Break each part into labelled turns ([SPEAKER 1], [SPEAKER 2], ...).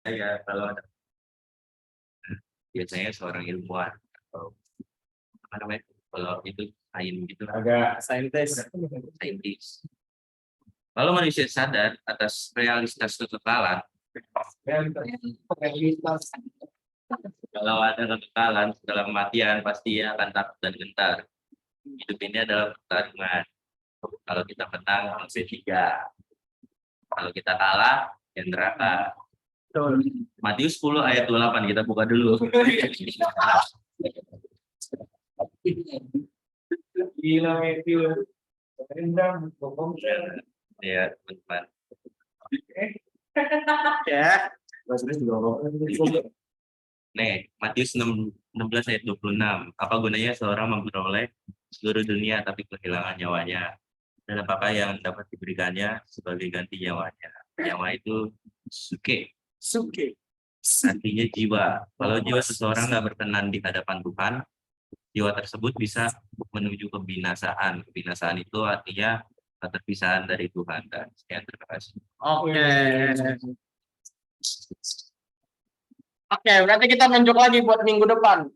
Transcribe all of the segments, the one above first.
[SPEAKER 1] saya kalau biasanya seorang ilmuwan atau apa namanya kalau itu sains gitu
[SPEAKER 2] agak saintis.
[SPEAKER 1] saintis. Kalau manusia sadar atas realitas kekekalan, kalau ada kekekalan setelah kematian pasti ia akan takut dan gentar. Hidup ini adalah pertarungan. Kalau kita menang, P3. Kalau kita kalah, ya neraka. Matius 10 ayat 28 kita buka dulu.
[SPEAKER 2] Gila Matthew.
[SPEAKER 1] Ya, teman-teman.
[SPEAKER 2] Ya.
[SPEAKER 1] Nih, Matius 16 ayat 26. Apa gunanya seorang memperoleh seluruh dunia tapi kehilangan nyawanya? Dan apakah yang dapat diberikannya sebagai ganti nyawanya? Nyawa itu suke. Artinya jiwa. Kalau jiwa seseorang nggak berkenan di hadapan Tuhan, jiwa tersebut bisa menuju kebinasaan. Kebinasaan itu artinya keterpisahan dari Tuhan. Dan sekian, terima kasih.
[SPEAKER 3] Oke, berarti kita nunjuk lagi buat minggu depan.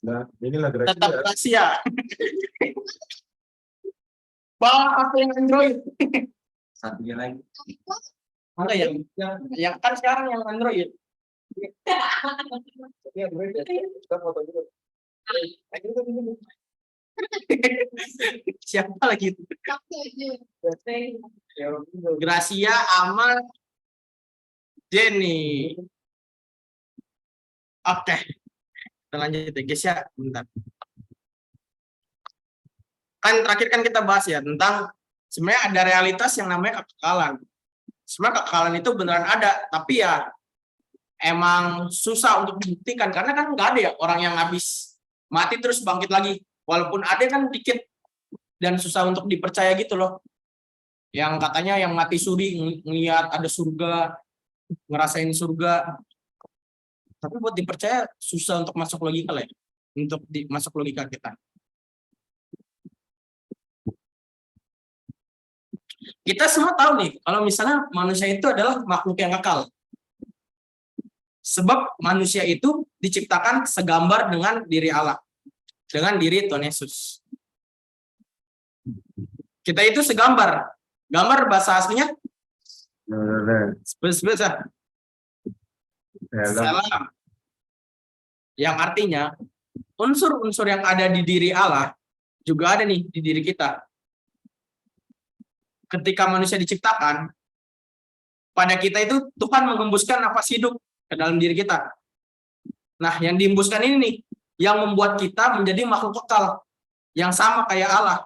[SPEAKER 2] Nah, inilah
[SPEAKER 3] Tetap rahasia. Bawa apa yang Android?
[SPEAKER 1] Satunya lagi.
[SPEAKER 3] Enggak yang kan sekarang yang Android. Siapa lagi itu? Gracia sama Jenny. Oke. Kita lanjut ya guys ya, bentar. Kan terakhir kan kita bahas ya tentang sebenarnya ada realitas yang namanya kekekalan. Sebenarnya kekekalan itu beneran ada, tapi ya emang susah untuk dibuktikan karena kan nggak ada ya orang yang habis mati terus bangkit lagi. Walaupun ada kan dikit dan susah untuk dipercaya gitu loh. Yang katanya yang mati suri ngeliat ada surga, ngerasain surga. Tapi buat dipercaya susah untuk masuk logika lah ya. Untuk masuk logika kita. Kita semua tahu nih, kalau misalnya manusia itu adalah makhluk yang kekal. Sebab manusia itu diciptakan segambar dengan diri Allah. Dengan diri Tuhan Yesus. Kita itu segambar. Gambar bahasa aslinya? Sebesar. Salam. Yang artinya, unsur-unsur yang ada di diri Allah juga ada nih di diri kita. Ketika manusia diciptakan, pada kita itu Tuhan mengembuskan nafas hidup ke dalam diri kita. Nah, yang dihembuskan ini nih, yang membuat kita menjadi makhluk kekal, yang sama kayak Allah.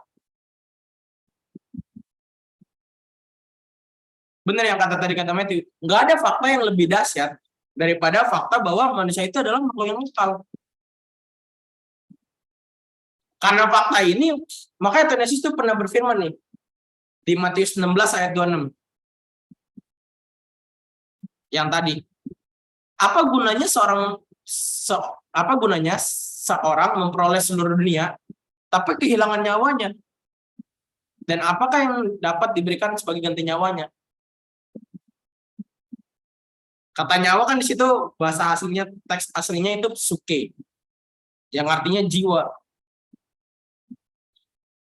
[SPEAKER 3] Benar yang kata Matthew, nggak ada fakta yang lebih dahsyat daripada fakta bahwa manusia itu adalah makhluk yang kekal. Karena fakta ini, makanya Tuhan Yesus itu pernah berfirman nih, di Matius 16 ayat 26. Yang tadi. Apa gunanya seorang memperoleh seluruh dunia tapi kehilangan nyawanya? Dan apakah yang dapat diberikan sebagai ganti nyawanya? Kata nyawa kan di situ bahasa aslinya, teks aslinya itu suke. Yang artinya jiwa.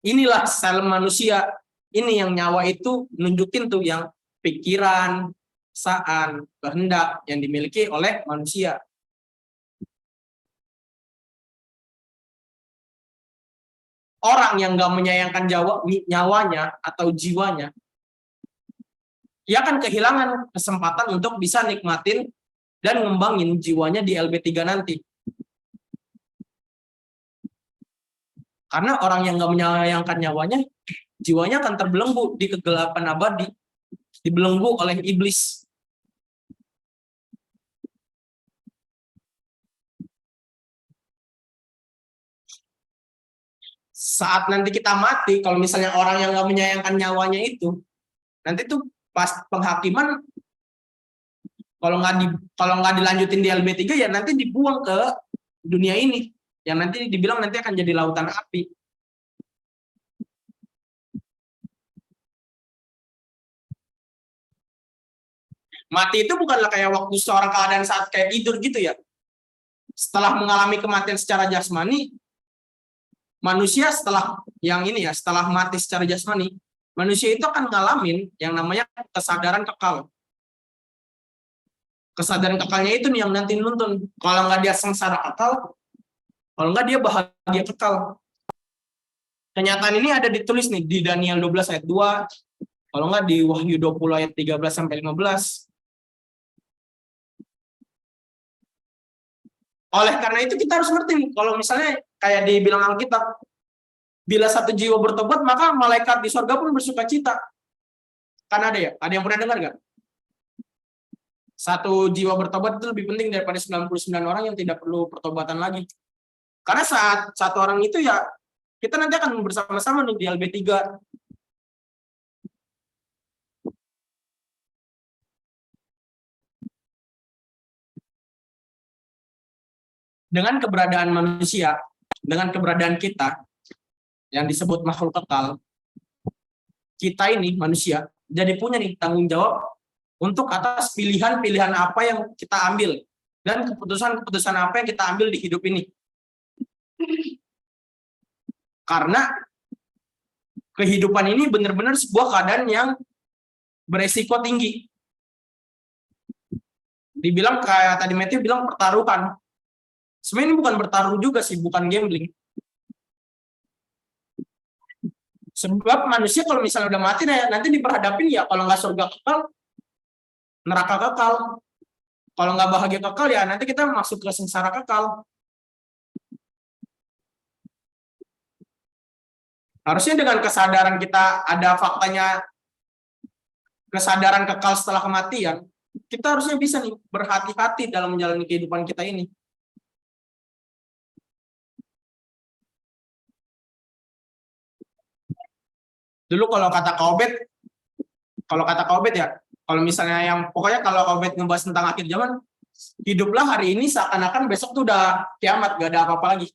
[SPEAKER 3] Inilah sel manusia. Ini yang nyawa itu nunjukin tuh yang pikiran, perasaan, kehendak yang dimiliki oleh manusia. Orang yang nggak menyayangkan nyawanya atau jiwanya, dia akan kehilangan kesempatan untuk bisa nikmatin dan ngembangin jiwanya di LB3 nanti. Karena orang yang nggak menyayangkan nyawanya, jiwanya akan terbelenggu di kegelapan abadi, dibelenggu oleh iblis. Saat nanti kita mati, kalau misalnya orang yang nggak menyayangkan nyawanya itu, nanti tuh pas penghakiman, kalau nggak dilanjutin di LB3 ya nanti dibuang ke dunia ini, yang nanti dibilang nanti akan jadi lautan api. Mati itu bukanlah kayak waktu seorang keadaan saat kayak tidur gitu ya. Setelah mengalami kematian secara jasmani, manusia setelah yang ini ya, setelah mati secara jasmani, manusia itu akan ngalamin yang namanya kesadaran kekal. Kesadaran kekalnya itu nih yang nanti nuntun. Kalau nggak dia sengsara kekal, kalau nggak dia bahagia kekal. Kenyataan ini ada ditulis nih di Daniel 12 ayat 2, kalau nggak di Wahyu 20 ayat 13 sampai 15. Oleh karena itu kita harus ngerti nih, kalau misalnya kayak dibilang Alkitab, bila satu jiwa bertobat maka malaikat di surga pun bersuka cita. Kan ada ya? Ada yang pernah dengar nggak? Satu jiwa bertobat itu lebih penting daripada 99 orang yang tidak perlu pertobatan lagi. Karena saat satu orang itu ya, kita nanti akan bersama-sama nih di LB3. Dengan keberadaan manusia, dengan keberadaan kita, yang disebut makhluk kekal, kita ini manusia, jadi punya nih tanggung jawab untuk atas pilihan-pilihan apa yang kita ambil, dan keputusan-keputusan apa yang kita ambil di hidup ini. Karena kehidupan ini benar-benar sebuah keadaan yang beresiko tinggi. Dibilang kayak tadi Matthew bilang pertaruhan. Sebenarnya ini bukan bertaruh juga sih, bukan gambling. Sebab manusia kalau misalnya udah mati, nanti diperhadapin ya, kalau nggak surga kekal, neraka kekal. Kalau nggak bahagia kekal ya, nanti kita masuk ke sengsara kekal. Harusnya dengan kesadaran kita ada faktanya, kesadaran kekal setelah kematian, kita harusnya bisa nih berhati-hati dalam menjalani kehidupan kita ini. Dulu kalau kata Kak Obed ya, kalau misalnya yang pokoknya kalau Kak Obed ngebahas tentang akhir zaman, hiduplah hari ini seakan-akan besok tuh udah kiamat, gak ada apa-apa lagi.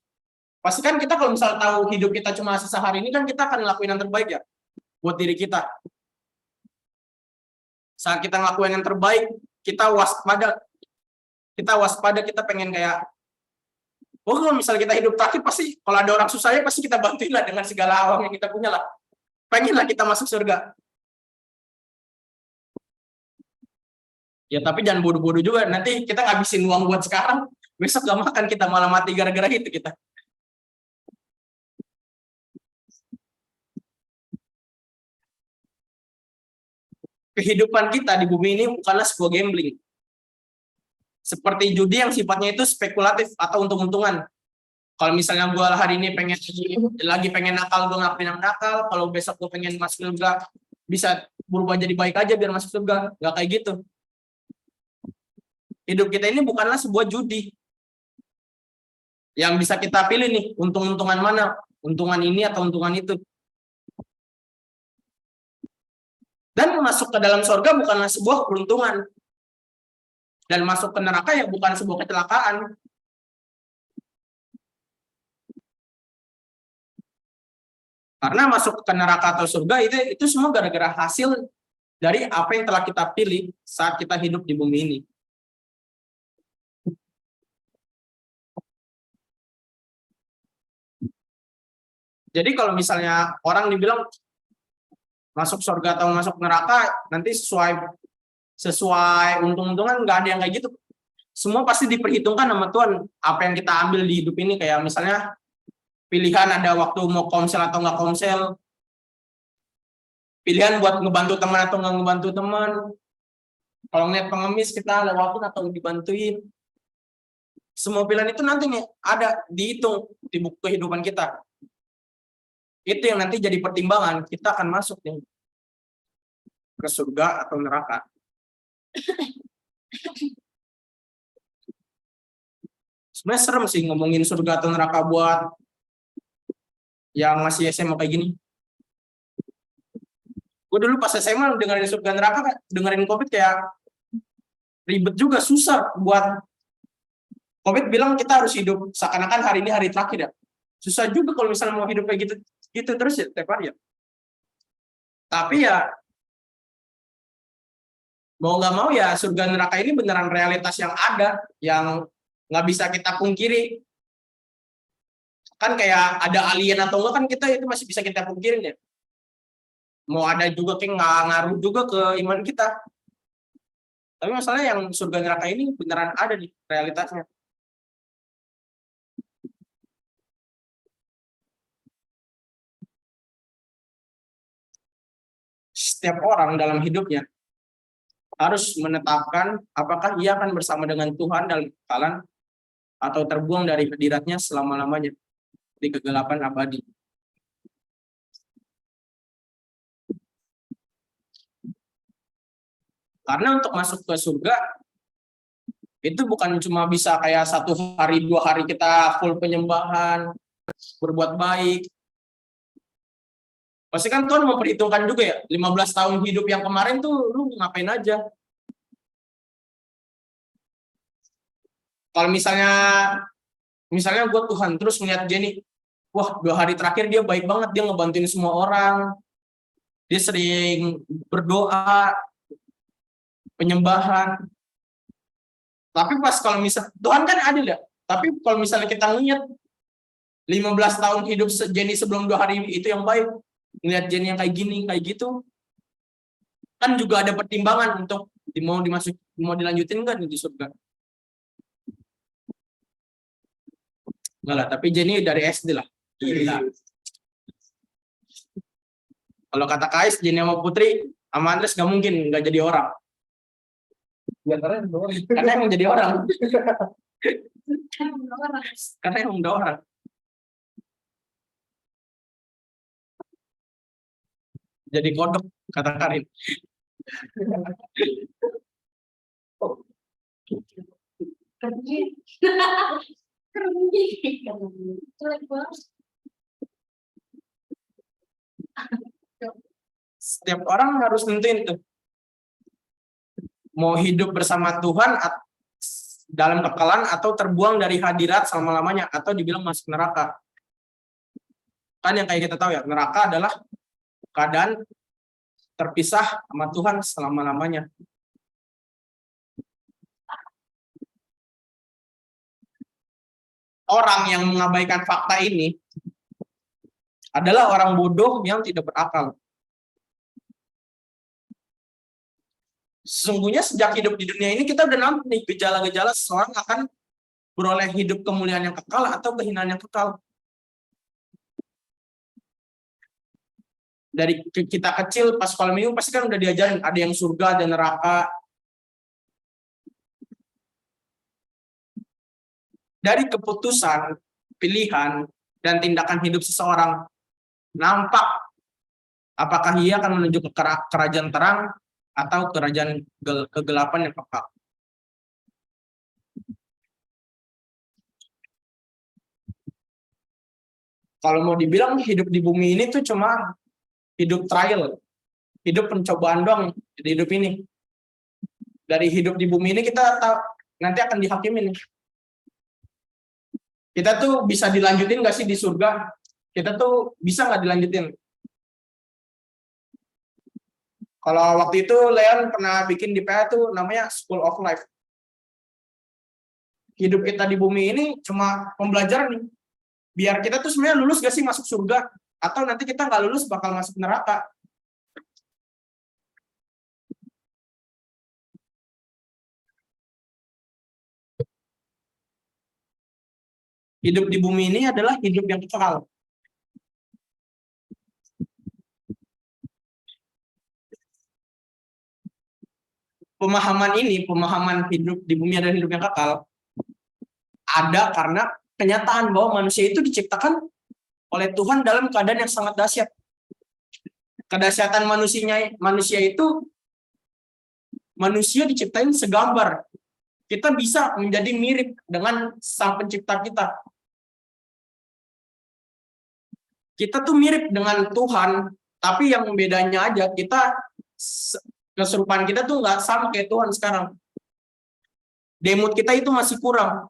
[SPEAKER 3] Pasti kan kita kalau misalnya tahu hidup kita cuma sisa hari ini, kan kita akan ngelakuin yang terbaik ya buat diri kita. Saat kita ngelakuin yang terbaik, kita waspada, kita pengen kayak, oh kalau misalnya kita hidup terakhir, pasti kalau ada orang susahnya pasti kita bantuin lah dengan segala uang yang kita punya lah. Pengenlah kita masuk surga. Ya tapi jangan bodoh-bodoh juga. Nanti kita ngabisin uang buat sekarang, besok gak makan kita, malah mati gara-gara itu kita. Kehidupan kita di bumi ini bukanlah sebuah gambling. Seperti judi yang sifatnya itu spekulatif atau untung-untungan. Kalau misalnya gue hari ini pengen nakal, gue ngapain yang nakal. Kalau besok gue pengen masuk surga, bisa berubah jadi baik aja biar masuk surga. Gak kayak gitu. Hidup kita ini bukanlah sebuah judi yang bisa kita pilih nih, untung-untungan mana, untungan ini atau untungan itu. Dan masuk ke dalam surga bukanlah sebuah keberuntungan. Dan masuk ke neraka ya bukan sebuah kecelakaan. Karena masuk ke neraka atau surga itu semua gara-gara hasil dari apa yang telah kita pilih saat kita hidup di bumi ini. Jadi kalau misalnya orang dibilang masuk surga atau masuk neraka, nanti sesuai untung-untungan, nggak ada yang kayak gitu. Semua pasti diperhitungkan sama Tuhan apa yang kita ambil di hidup ini. Kayak misalnya pilihan ada waktu mau komsel atau nggak komsel, pilihan buat ngebantu teman atau nggak ngebantu teman, kalau ngeliat pengemis kita lewatin atau dibantuin. Semua pilihan itu nanti nih ada dihitung di buku kehidupan kita. Itu yang nanti jadi pertimbangan kita akan masuk nih ke surga atau neraka. Sebenarnya serem sih ngomongin surga atau neraka buat yang masih SMA kayak gini. Gue dulu pas SMA dengerin surga neraka, dengerin COVID kayak ribet juga, susah buat. COVID bilang kita harus hidup seakan-akan hari ini hari terakhir ya. Susah juga kalau misalnya mau hidup kayak gitu terus ya tiap hari ya. Tapi ya mau nggak mau ya surga neraka ini beneran realitas yang ada, yang nggak bisa kita pungkiri. Kan kayak ada alien atau enggak kan kita itu masih bisa kita pungkirin ya. Mau ada juga kayak nggak ngaruh juga ke iman kita. Tapi masalahnya yang surga neraka ini beneran ada di realitasnya. Setiap orang dalam hidupnya harus menetapkan apakah ia akan bersama dengan Tuhan dalam kekekalan atau terbuang dari hadiratnya selama-lamanya di kegelapan abadi. Karena untuk masuk ke surga itu bukan cuma bisa kayak 1 hari 2 hari kita full penyembahan, berbuat baik. Pasti kan Tuhan memperhitungkan juga ya, 15 tahun hidup yang kemarin tuh lu ngapain aja. Kalau misalnya gue Tuhan terus ngeliat Jenny, wah 2 hari terakhir dia baik banget, dia ngebantuin semua orang, dia sering berdoa, penyembahan. Tapi pas kalau Tuhan kan adil ya, tapi kalau misalnya kita ngeliat 15 tahun hidup Jenny sebelum 2 hari itu yang baik, ngeliat Jenny yang kayak gini, kayak gitu, kan juga ada pertimbangan untuk mau dilanjutin kan di surga. Enggak lah, tapi Jenny dari SD lah. Gila. Kalau kata Kais, Jenny sama Putri, sama Andres nggak mungkin nggak jadi orang.
[SPEAKER 2] Ya, karena
[SPEAKER 3] Karena emang jadi orang. Karena emang udah orang. Jadi kodok, kata Karin. Setiap orang harus nentuin tuh. Mau hidup bersama Tuhan dalam kekekalan atau terbuang dari hadirat selama-lamanya atau dibilang masuk neraka. Kan yang kayak kita tahu ya, neraka adalah keadaan terpisah sama Tuhan selama-lamanya. Orang yang mengabaikan fakta ini adalah orang bodoh yang tidak berakal. Sesungguhnya sejak hidup di dunia ini kita udah nampak nih gejala-gejala seseorang akan beroleh hidup kemuliaan yang kekal atau kehinaan yang kekal. Dari kita kecil pas sekolah minggu pasti kan udah diajarin ada yang surga, ada neraka. Dari keputusan, pilihan, dan tindakan hidup seseorang nampak apakah ia akan menuju ke kerajaan terang atau kerajaan kegelapan yang kekal. Kalau mau dibilang hidup di bumi ini tuh cuma hidup trial, hidup pencobaan doang di hidup ini. Dari hidup di bumi ini kita nanti akan dihakimin. Kita tuh bisa dilanjutin nggak sih di surga? Kita tuh bisa nggak dilanjutin? Kalau waktu itu Leon pernah bikin di PA tuh namanya School of Life. Hidup kita di bumi ini cuma pembelajaran nih. Biar kita tuh sebenarnya lulus gak sih masuk surga? Atau nanti kita nggak lulus bakal masuk neraka? Hidup di bumi ini adalah hidup yang kekal. Pemahaman hidup di bumi adalah hidup yang kekal, ada karena kenyataan bahwa manusia itu diciptakan oleh Tuhan dalam keadaan yang sangat dahsyat. Kedahsyatan manusia itu, manusia diciptain segambar. Kita bisa menjadi mirip dengan Sang Pencipta kita. Kita tuh mirip dengan Tuhan, tapi yang bedanya aja kita keserupaan kita tuh nggak sama kayak Tuhan sekarang. Demut kita itu masih kurang.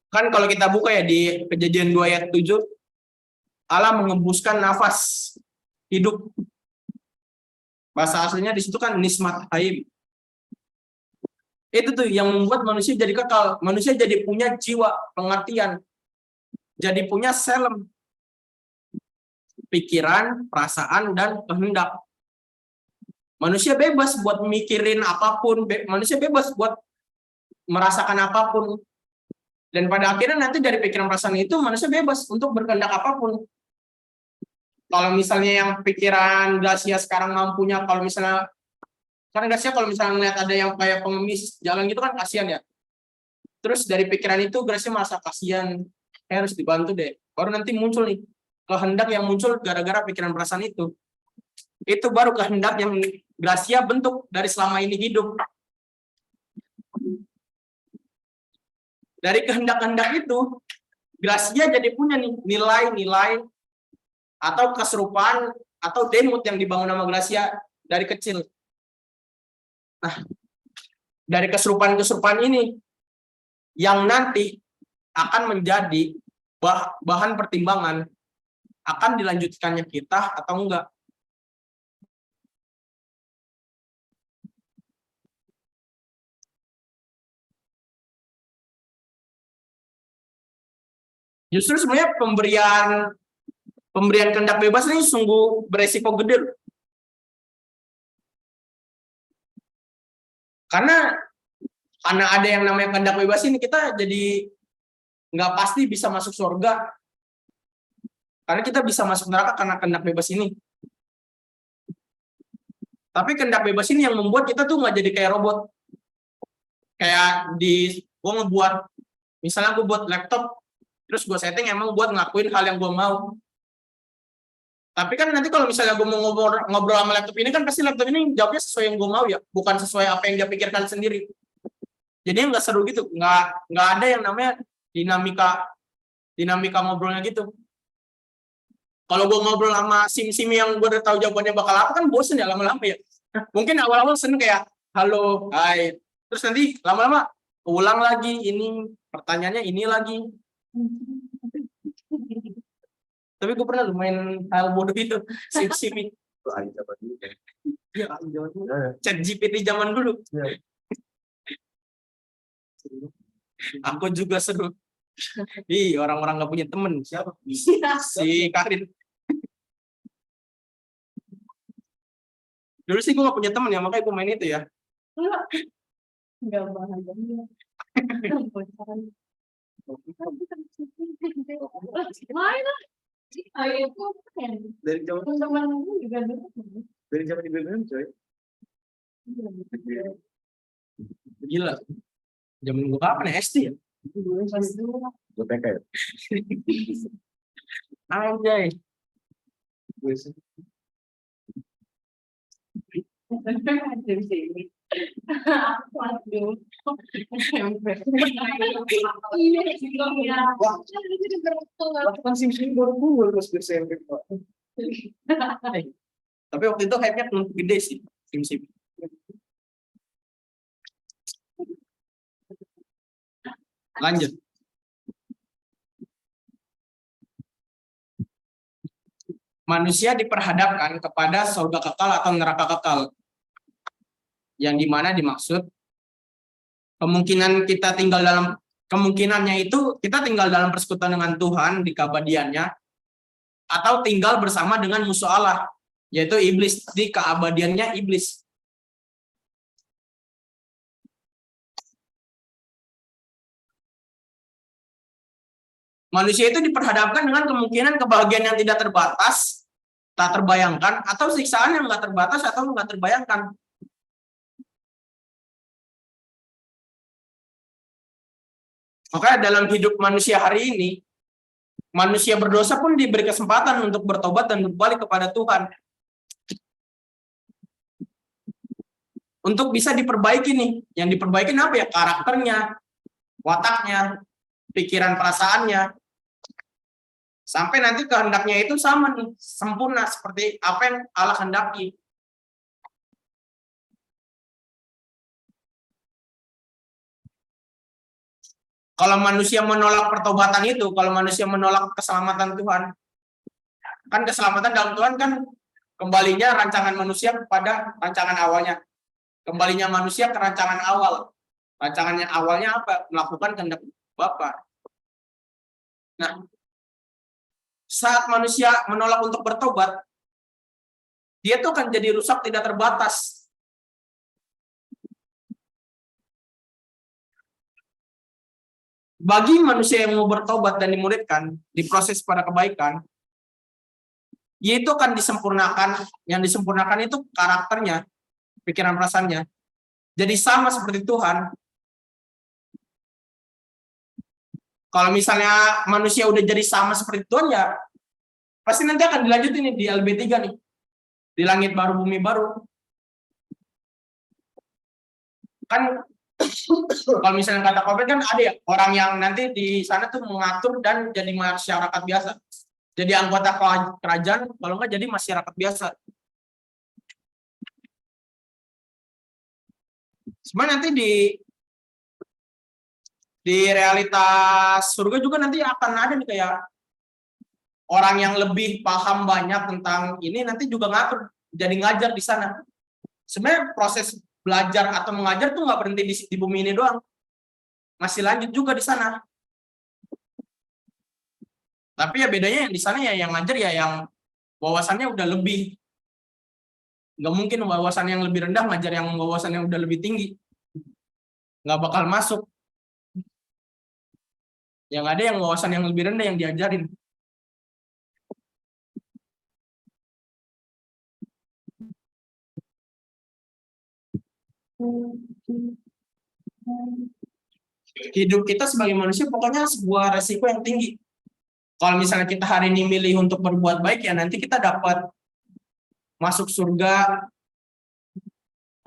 [SPEAKER 3] Kan kalau kita buka ya di Kejadian 2 ayat 7, Allah mengembuskan nafas hidup. Bahasa aslinya di situ kan nismat haim. Itu tuh yang membuat manusia jadi kekal. Manusia jadi punya jiwa, pengertian. Jadi punya selem. Pikiran, perasaan, dan kehendak. Manusia bebas buat mikirin apapun. Manusia bebas buat merasakan apapun. Dan pada akhirnya nanti dari pikiran perasaan itu manusia bebas untuk berkehendak apapun. Kalau misalnya yang pikiran Gracia sekarang mampunya, kalau misalnya karena Gracia kalau misalnya ngeliat ada yang kayak pengemis jalan gitu kan kasihan ya. Terus dari pikiran itu Gracia merasa kasihan, harus dibantu deh. Baru nanti muncul nih kehendak yang muncul gara-gara pikiran perasaan itu. Itu baru kehendak yang Gracia bentuk dari selama ini hidup. Dari kehendak-kehendak itu, Gracia jadi punya nih nilai-nilai atau keserupaan atau demut yang dibangun sama Gracia dari kecil. Nah, dari keserupaan-keserupaan ini yang nanti akan menjadi bahan pertimbangan akan dilanjutkannya kita atau enggak. Justru sebenarnya pemberian kehendak bebas ini sungguh beresiko gede. Karena ada yang namanya kehendak bebas ini kita jadi nggak pasti bisa masuk surga. Karena kita bisa masuk neraka karena kehendak bebas ini. Tapi kehendak bebas ini yang membuat kita tuh nggak jadi kayak robot. Kayak gue ngebuat, misalnya gue buat laptop, terus gue setting emang buat ngelakuin hal yang gue mau. Tapi kan nanti kalau misalnya gue mau ngobrol sama laptop ini kan pasti laptop ini jawabnya sesuai yang gue mau ya, bukan sesuai apa yang dia pikirkan sendiri. Jadi nggak seru gitu, nggak ada yang namanya dinamika ngobrolnya gitu. Kalau gue ngobrol sama sim yang gue udah tahu jawabannya bakal apa kan bosen ya lama-lama ya. Mungkin awal-awal seneng kayak halo, hai, terus nanti lama-lama ulang lagi ini pertanyaannya ini lagi. Tapi gue pernah lumayan hal bodoh itu sim itu. Ya, Chat GPT zaman dulu. Ya. Aku juga seru. Ih, orang-orang nggak punya temen. Siapa? Si Karin. Dulu sih gue nggak punya temen ya, makanya gue main itu ya.
[SPEAKER 4] Enggak bahagia. Mana? Ayo itu kan.
[SPEAKER 2] Dari zaman
[SPEAKER 4] Teman-teman juga dulu.
[SPEAKER 2] dari zaman di BBM coy.
[SPEAKER 3] Gila. Zaman gue kapan ya? SD ya?
[SPEAKER 2] Gue TK ya.
[SPEAKER 3] Anjay.
[SPEAKER 4] Dari sini. Waduh. Iya, iya.
[SPEAKER 2] Kan sim baru keluar pas SMP Pak.
[SPEAKER 3] Tapi waktu itu hype-nya gede sih sim. Lanjut. Manusia diperhadapkan kepada surga kekal atau neraka kekal. Yang dimana dimaksud kemungkinannya itu kita tinggal dalam persekutuan dengan Tuhan di keabadiannya atau tinggal bersama dengan musuh Allah yaitu iblis di keabadiannya iblis. Manusia itu diperhadapkan dengan kemungkinan kebahagiaan yang tidak terbatas, tak terbayangkan, atau siksaan yang nggak terbatas atau nggak terbayangkan. Maka dalam hidup manusia hari ini, manusia berdosa pun diberi kesempatan untuk bertobat dan berbalik kepada Tuhan. Untuk bisa diperbaiki nih. Yang diperbaiki apa ya? Karakternya, wataknya, pikiran perasaannya. Sampai nanti kehendaknya itu sama nih, sempurna seperti apa yang Allah kehendaki. Kalau manusia menolak pertobatan itu, kalau manusia menolak keselamatan Tuhan, Kan keselamatan dalam Tuhan kan kembalinya rancangan manusia kepada rancangan awalnya. Kembalinya manusia ke rancangan awal. Rancangannya awalnya apa? Melakukan kehendak Bapa. Nah, saat manusia menolak untuk bertobat, dia tuh akan jadi rusak tidak terbatas. Bagi manusia yang mau bertobat dan dimuridkan, diproses pada kebaikan, yaitu akan disempurnakan. Yang disempurnakan itu karakternya, pikiran perasaannya. Jadi sama seperti Tuhan. Kalau misalnya manusia udah jadi sama seperti Tuhan, ya pasti nanti akan dilanjutin nih di LB3 nih. Di langit baru, bumi baru. Kan kalau misalnya kata Covid kan ada ya orang yang nanti di sana tuh mengatur dan jadi masyarakat biasa. Jadi anggota kerajaan, kalau nggak jadi masyarakat biasa. Sebenarnya nanti di realitas surga juga nanti akan ada nih kayak orang yang lebih paham banyak tentang ini nanti juga ngatur jadi ngajar di sana. Sebenarnya proses belajar atau mengajar tuh nggak berhenti di bumi ini doang, masih lanjut juga di sana. Tapi ya bedanya yang di sana ya yang ngajar ya yang wawasannya udah lebih. Nggak mungkin wawasan yang lebih rendah ngajar yang wawasan yang udah lebih tinggi, nggak bakal masuk. Yang ada yang wawasan yang lebih rendah yang diajarin. Hidup kita sebagai manusia pokoknya sebuah resiko yang tinggi. Kalau misalnya kita hari ini milih untuk berbuat baik, ya nanti kita dapat masuk surga,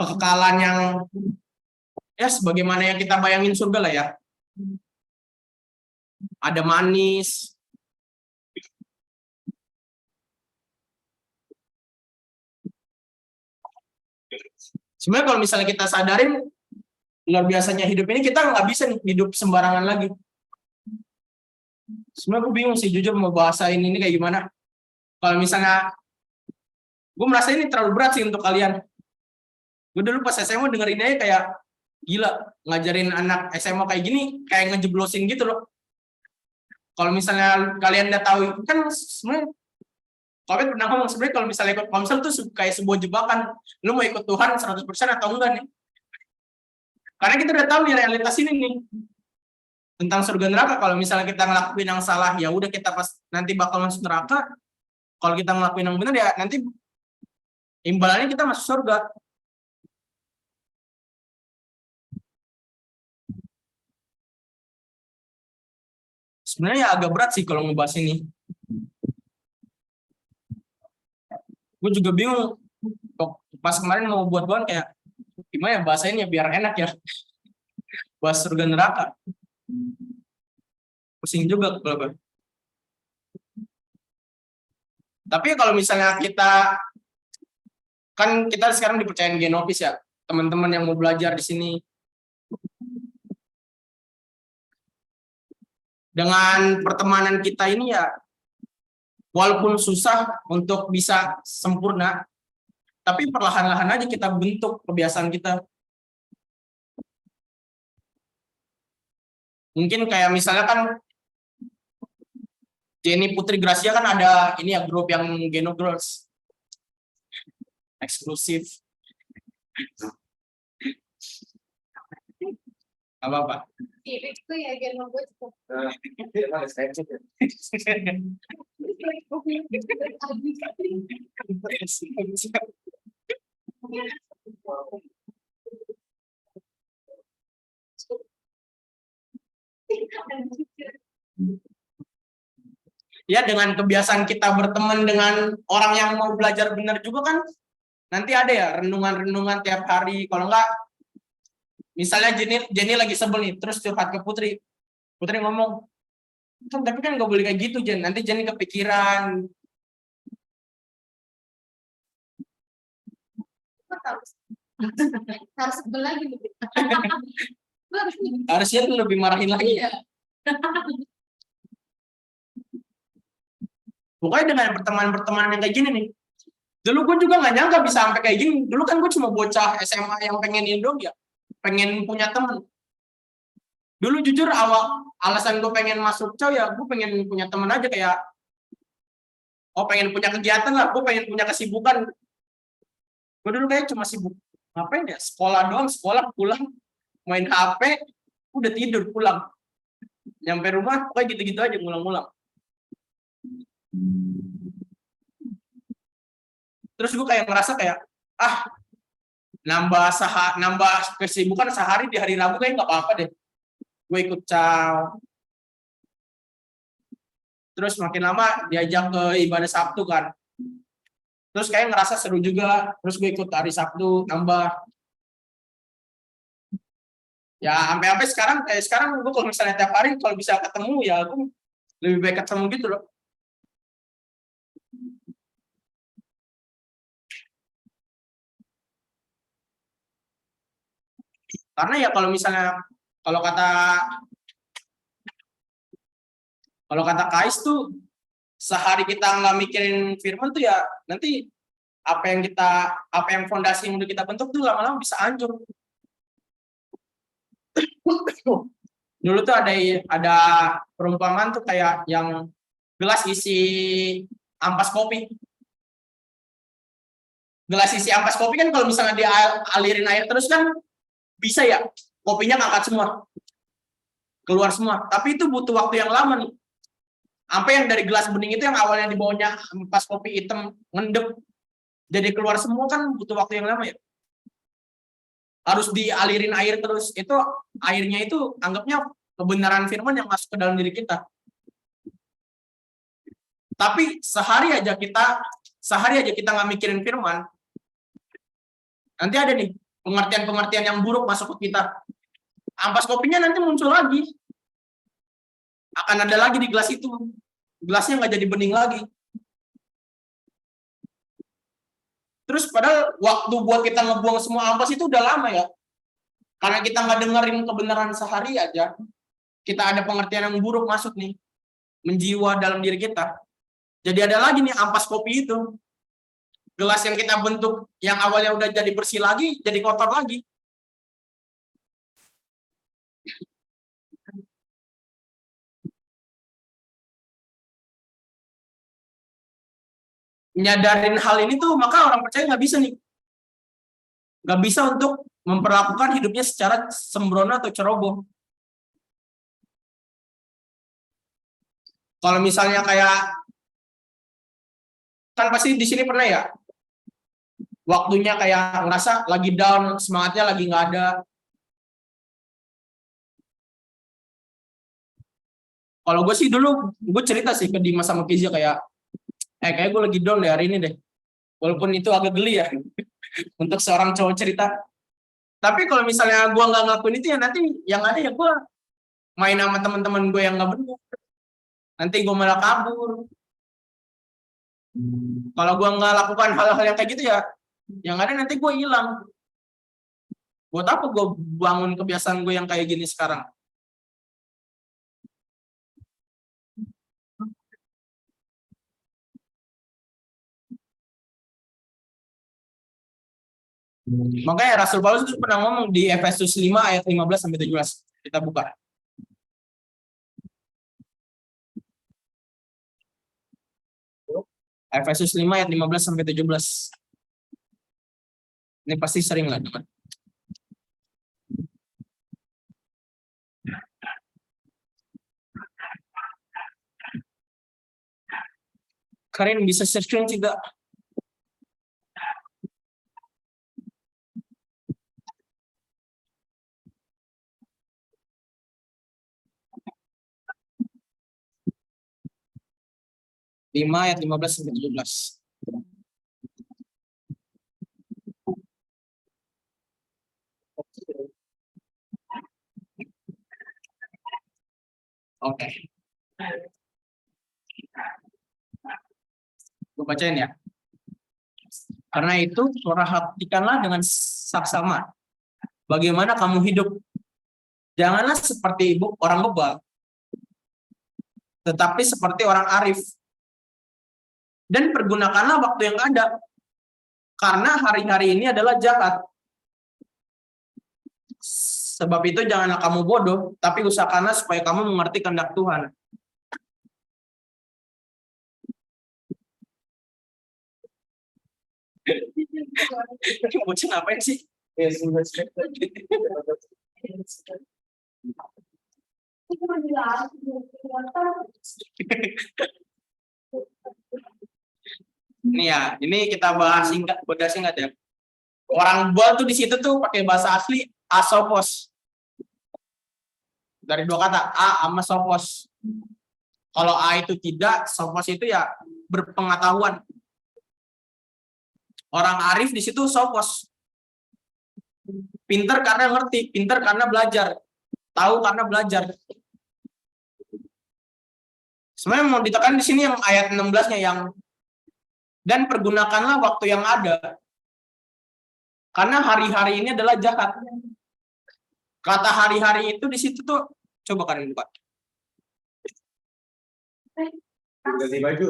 [SPEAKER 3] kekekalan yang ya sebagaimana yang kita bayangin surga lah ya. Ada manis, sebenarnya kalau misalnya kita sadarin luar biasanya hidup ini, kita nggak bisa nih hidup sembarangan lagi. Sebenarnya gue bingung sih jujur mau bahasain ini kayak gimana. Kalau misalnya gue merasa ini terlalu berat sih untuk kalian. Gue dulu pas SMA dengerin aja kayak gila, ngajarin anak SMA kayak gini kayak ngejeblosin gitu loh. Kalau misalnya kalian udah tahu kan sebenarnya Covid pernah ngomong sebenarnya kalau misalnya ikut komsel tuh kayak sebuah jebakan. Lu mau ikut Tuhan 100% atau enggak nih? Karena kita udah tahu nih realitas ini nih. Tentang surga neraka, kalau misalnya kita ngelakuin yang salah, ya udah kita pas nanti bakal masuk neraka. Kalau kita ngelakuin yang benar ya nanti imbalannya kita masuk surga. Sebenarnya ya agak berat sih kalau ngebahas ini. Gue juga bingung. Pas kemarin mau buat bahan kayak gimana ya bahasainnya biar enak ya. Bahas surga neraka. Pusing juga kalau. Tapi kalau misalnya kita kan kita sekarang dipercayain Genopis ya, teman-teman yang mau belajar di sini. Dengan pertemanan kita ini ya, walaupun susah untuk bisa sempurna, tapi perlahan-lahan aja kita bentuk kebiasaan kita. Mungkin kayak misalnya kan Jenny Putri Gracia kan ada ini ya grup yang Geno Girls eksklusif. Apa-apa.
[SPEAKER 4] Itu ya Geno gue cukup.
[SPEAKER 3] Ya dengan kebiasaan kita berteman dengan orang yang mau belajar benar juga kan nanti ada ya renungan-renungan tiap hari. Kalau enggak misalnya Jenny lagi sebel nih terus curhat ke Putri ngomong kan tapi kan nggak boleh kayak gitu Jen, nanti Jenny kepikiran.
[SPEAKER 4] Harus sebel lagi nih.
[SPEAKER 3] Harusnya tuh lebih marahin lagi.
[SPEAKER 4] Iya.
[SPEAKER 3] Pokoknya dengan pertemanan-pertemanan yang kayak gini nih. Dulu gue juga nggak nyangka bisa sampai kayak gini. Dulu kan gue cuma bocah SMA yang pengen ini dong ya, pengen punya teman. Dulu jujur alasan gue pengen masuk cow ya, gue pengen punya teman aja kayak, oh pengen punya kegiatan lah, gue pengen punya kesibukan. Gue dulu kayak cuma sibuk ngapain ya, sekolah doang, sekolah pulang, main HP, udah tidur pulang. Nyampe rumah pokoknya gitu-gitu aja ngulang-ngulang. Terus gue kayak ngerasa kayak nambah kesibukan sehari di hari Rabu kayak nggak apa-apa deh. Gue ikut caw. Terus makin lama diajak ke ibadah Sabtu kan. Terus kayak ngerasa seru juga. Terus gue ikut hari Sabtu nambah. Ya sampai sekarang gue kalau misalnya tiap hari kalau bisa ketemu ya gue lebih baik ketemu gitu loh. Karena ya kalau misalnya kalau kata Kais tuh sehari kita nggak mikirin firman tuh ya nanti apa yang fondasi yang udah kita bentuk tuh lama-lama bisa hancur. Dulu tuh ada perumpamaan tuh kayak yang gelas isi ampas kopi. Gelas isi ampas kopi kan kalau misalnya dialirin air terus kan bisa ya kopinya ngangkat semua, keluar semua. Tapi itu butuh waktu yang lama nih. Apa yang dari gelas bening itu yang awalnya di bawahnya ampas kopi hitam ngendep jadi keluar semua kan butuh waktu yang lama ya. Harus dialirin air terus. Itu airnya itu anggapnya kebenaran firman yang masuk ke dalam diri kita. Tapi sehari aja kita nggak mikirin firman, nanti ada nih pengertian-pengertian yang buruk masuk ke kita. Ampas kopinya nanti muncul lagi. Akan ada lagi di gelas itu. Gelasnya nggak jadi bening lagi. Terus padahal waktu buat kita ngebuang semua ampas itu udah lama ya. Karena kita nggak dengerin kebenaran sehari aja, kita ada pengertian yang buruk masuk nih. Menjiwa dalam diri kita. Jadi ada lagi nih ampas kopi itu. Gelas yang kita bentuk yang awalnya udah jadi bersih lagi, jadi kotor lagi. Nyadarin hal ini tuh maka orang percaya nggak bisa nih. Nggak bisa untuk memperlakukan hidupnya secara sembrono atau ceroboh. Kalau misalnya kayak kan pasti di sini pernah ya waktunya kayak ngerasa lagi down, semangatnya lagi nggak ada. Kalau gue sih dulu gue cerita sih ke Dimas sama Kizia kayak kayak gue lagi down deh hari ini deh. Walaupun itu agak geli ya untuk seorang cowok cerita. Tapi kalau misalnya gue nggak ngelakuin itu ya nanti yang ada ya gue main sama teman-teman gue yang nggak benar. Nanti gue malah kabur. Kalau gue nggak lakukan hal-hal yang kayak gitu ya, yang ada nanti gue hilang. Buat apa gue bangun kebiasaan gue yang kayak gini sekarang? Makanya Rasul Paulus itu pernah ngomong di Efesus 5 ayat 15 sampai 17. Kita buka. Efesus 5 ayat 15 sampai 17. Ini pasti sering lah, teman. Kalian bisa searching juga. Lima ayat 15 sampai 17. Oke. Gue bacain ya. Karena itu, perhatikanlah dengan saksama. Bagaimana kamu hidup. Janganlah seperti ibu orang bebal, tetapi seperti orang arif. Dan pergunakanlah waktu yang ada. Karena hari-hari ini adalah jahat. Sebab itu janganlah kamu bodoh, tapi usahakanlah supaya kamu mengerti kehendak Tuhan. Ini bocah ngapain sih?
[SPEAKER 2] Yes,
[SPEAKER 3] Ini ya, ini kita bahas singkat, beda singkat ya. Orang buat tuh di situ tuh pakai bahasa asli asopos. Dari dua kata, a sama sopos. Kalau a itu tidak, sopos itu ya berpengetahuan. Orang arif di situ sopos. Pinter karena ngerti, pinter karena belajar, tahu karena belajar. Sebenarnya mau ditekan di sini yang ayat 16-nya yang dan pergunakanlah waktu yang ada. Karena hari-hari ini adalah jahat. Kata hari-hari itu di situ tuh coba kalian buka.
[SPEAKER 2] ganti baju.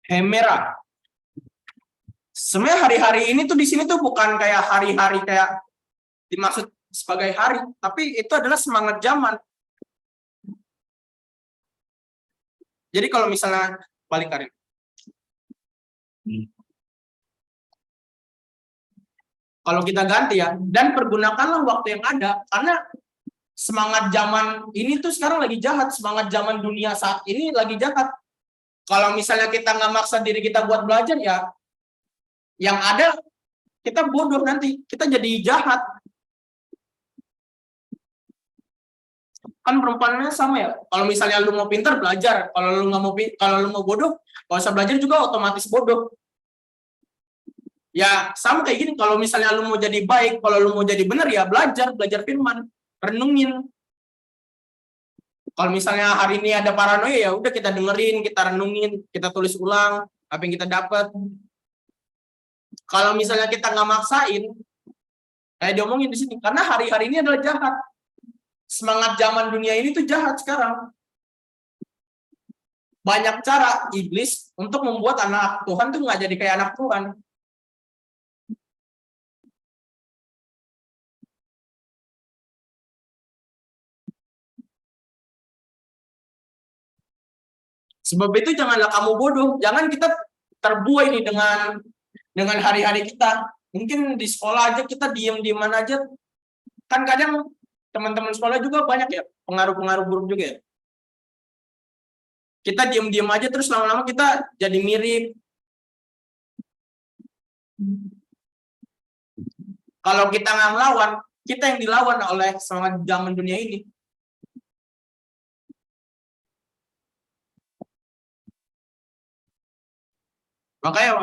[SPEAKER 3] Hemera. Sebenarnya hari-hari ini tuh di sini tuh bukan kayak hari-hari kayak dimaksud sebagai hari, tapi itu adalah semangat zaman. Jadi kalau misalnya balik Karin. Kalau kita ganti ya, dan pergunakanlah waktu yang ada, karena semangat zaman ini tuh sekarang lagi jahat, semangat zaman dunia saat ini lagi jahat. Kalau misalnya kita nggak maksa diri kita buat belajar ya, yang ada kita bodoh nanti, kita jadi jahat. Kan perumpamannya sama ya. Kalau misalnya lu mau pintar belajar, kalau lu nggak mau, kalau lu mau bodoh, kalau usah belajar juga otomatis bodoh. Ya sama kayak gini. Kalau misalnya lu mau jadi baik, kalau lu mau jadi benar ya belajar firman, renungin. Kalau misalnya hari ini ada paranoia ya udah kita dengerin, kita renungin, kita tulis ulang apa yang kita dapat. Kalau misalnya kita nggak maksain, kayak diomongin di sini, karena hari-hari ini adalah jahat. Semangat zaman dunia ini tuh jahat sekarang. Banyak cara iblis untuk membuat anak Tuhan tuh nggak jadi kayak anak Tuhan. Sebab itu janganlah kamu bodoh. Jangan kita terbuai nih dengan hari-hari kita. Mungkin di sekolah aja kita diem-dieman aja. Kan kadang teman-teman sekolah juga banyak ya, pengaruh-pengaruh buruk juga ya. Kita diem-diem aja terus lama-lama kita jadi mirip. Kalau kita nggak ngelawan, kita yang dilawan oleh semangat zaman dunia ini. Makanya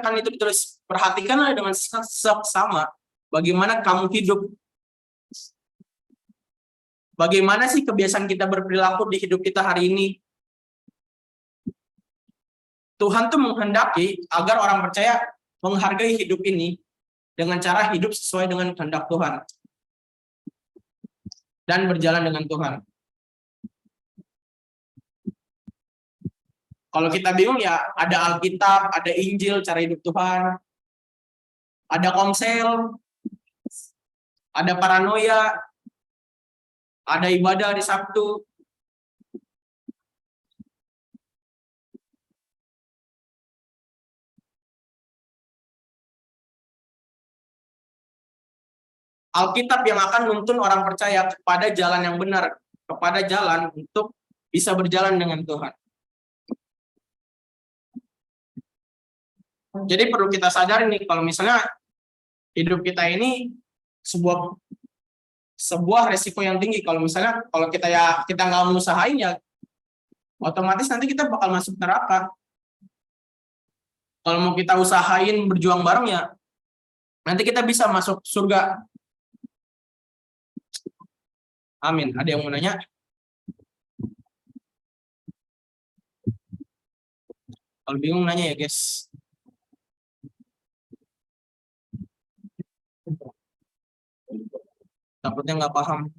[SPEAKER 3] kan itu ditulis, perhatikanlah dengan seksama bagaimana kamu hidup. Bagaimana sih kebiasaan kita berperilaku di hidup kita hari ini? Tuhan tuh menghendaki agar orang percaya menghargai hidup ini dengan cara hidup sesuai dengan kehendak Tuhan dan berjalan dengan Tuhan. Kalau kita bingung ya ada Alkitab, ada Injil, cara hidup Tuhan, ada komsel, ada paranoia, ada ibadah di Sabtu. Alkitab yang akan menuntun orang percaya kepada jalan yang benar, kepada jalan untuk bisa berjalan dengan Tuhan. Jadi perlu kita sadari nih kalau misalnya hidup kita ini sebuah resiko yang tinggi. Kalau misalnya kalau kita nggak mengusahain ya otomatis nanti kita bakal masuk neraka. Kalau mau kita usahain berjuang bareng ya nanti kita bisa masuk surga. Amin. Ada yang mau nanya? Kalau bingung nanya ya guys. Takutnya nggak paham.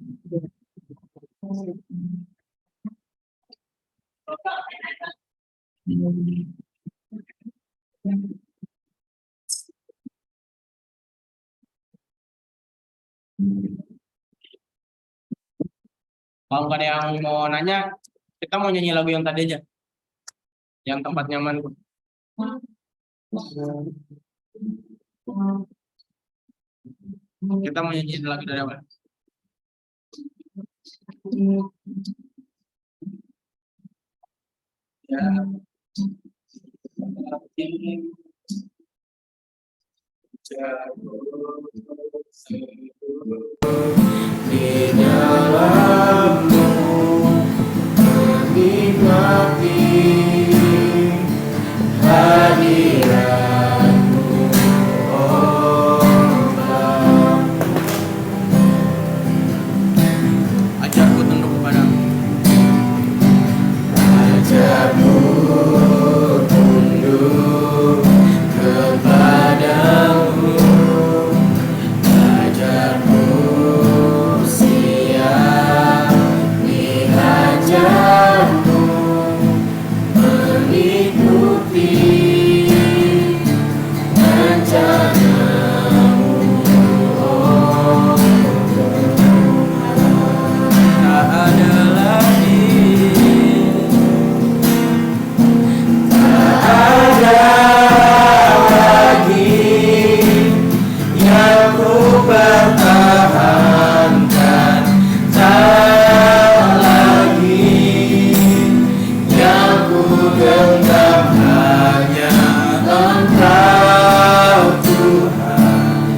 [SPEAKER 3] Kalau nggak ada yang mau nanya, kita mau nyanyi lagu yang tadi aja, yang tempat nyaman. Kita mau nyanyi lagu dari apa? Ya. Di dalammu menikmati hadiratmu, oh Bapa. Ajarku tunduk kepadamu. Ajarku tunduk kepadamu. Ajarku siap diajarmu, mengikuti rencanamu, oh tak ada lagi, tak ada lagi yang ku pertahankan, tak lagi yang ku genggam, hanya Engkau Tuhan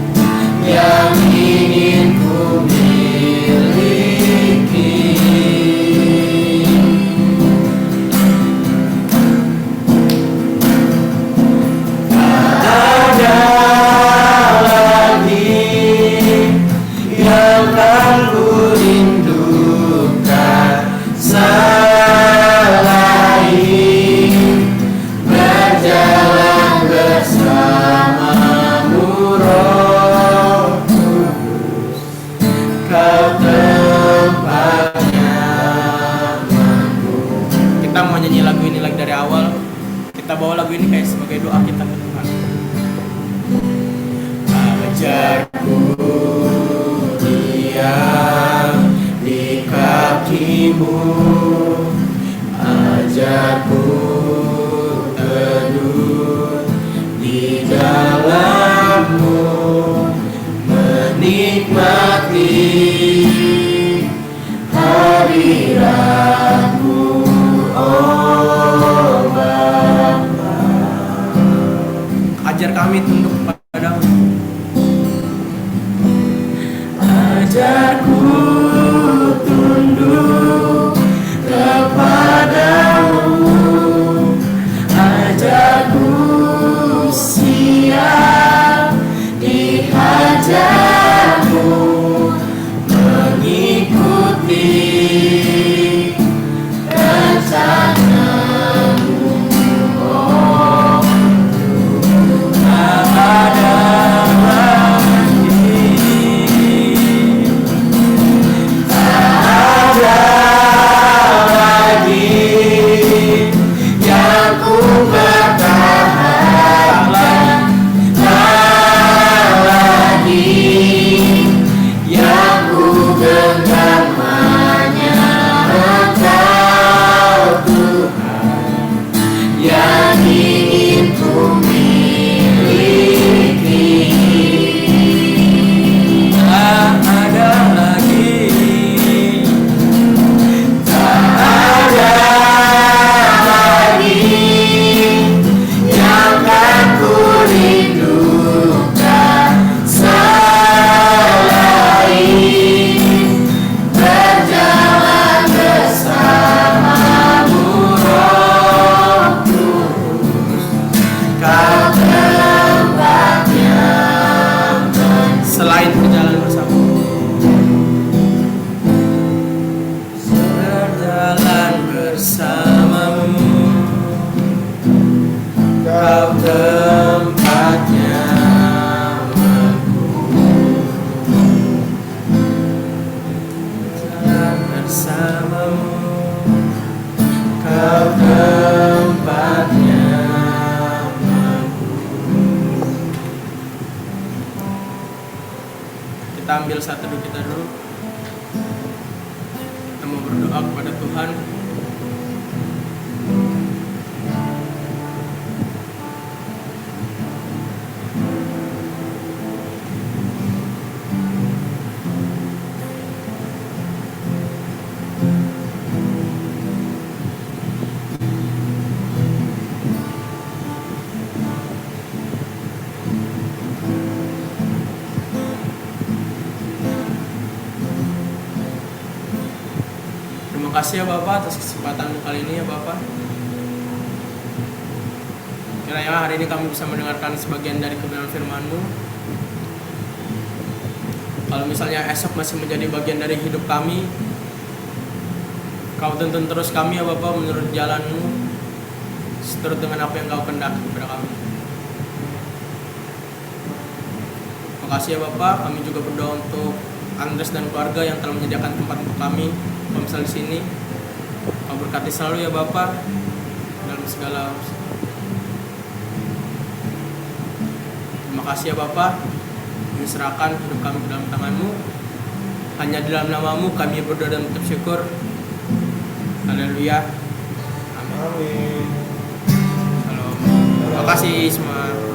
[SPEAKER 3] yang ingin ku miliki. Tak ada lagi yang kan ku rindukan selain berjalan bersamamu, Roh Kudus. Kau tempat nyamanku. Kita mau nyanyi lagu ini lagi dari awal. Kita bawa lagu ini kayak sebagai doa kita ke Tuhan. Ajarku diam di kakimu, ajarku teduh di dalammu, menikmati hadiratmu, oh Bapa. Ajar kami tunduk padamu. Ajarku tunduk kepadamu, ajarku siap diajarmu, mengikuti rencanamu, oh tak ada lagi, tak ada lagi yang ku pertahankan, tak lagi yang ku genggam, hanya Engkau Tuhan yang ingin ku miliki. Tak ada lagi, tak ada lagi yang kan ku rindukan selain berjalan bersamamu, Roh Kudus. Kau tempat nyaman. Selain berjalan bersamamu, berjalan bersamamu, Kau tempat nyamanku. Berjalan bersamamu, Kau Kita ambil saat teduh kita dulu. Kita mau berdoa kepada Tuhan. Terima kasih ya Bapak atas kesempatanmu kali ini ya Bapak. Kiranya hari ini kami bisa mendengarkan sebagian dari kebenaran firman-Mu. Kalau misalnya esok masih menjadi bagian dari hidup kami, Kau tuntun terus kami ya Bapak menurut jalan-Mu, seturut dengan apa yang Kau kehendaki kepada kami. Terima kasih ya Bapak. Kami juga berdoa untuk Andres dan keluarga yang telah menyediakan tempat untuk kami di sini. Kau berkati selalu ya Bapak dalam segala. Terima kasih ya Bapak. Kami serahkan hidup kami ke dalam tangan-Mu. Hanya di dalam nama-Mu kami berdoa dan mengucap syukur. Haleluya. Amin.
[SPEAKER 2] Amin.
[SPEAKER 3] Shalom. Terima kasih semua.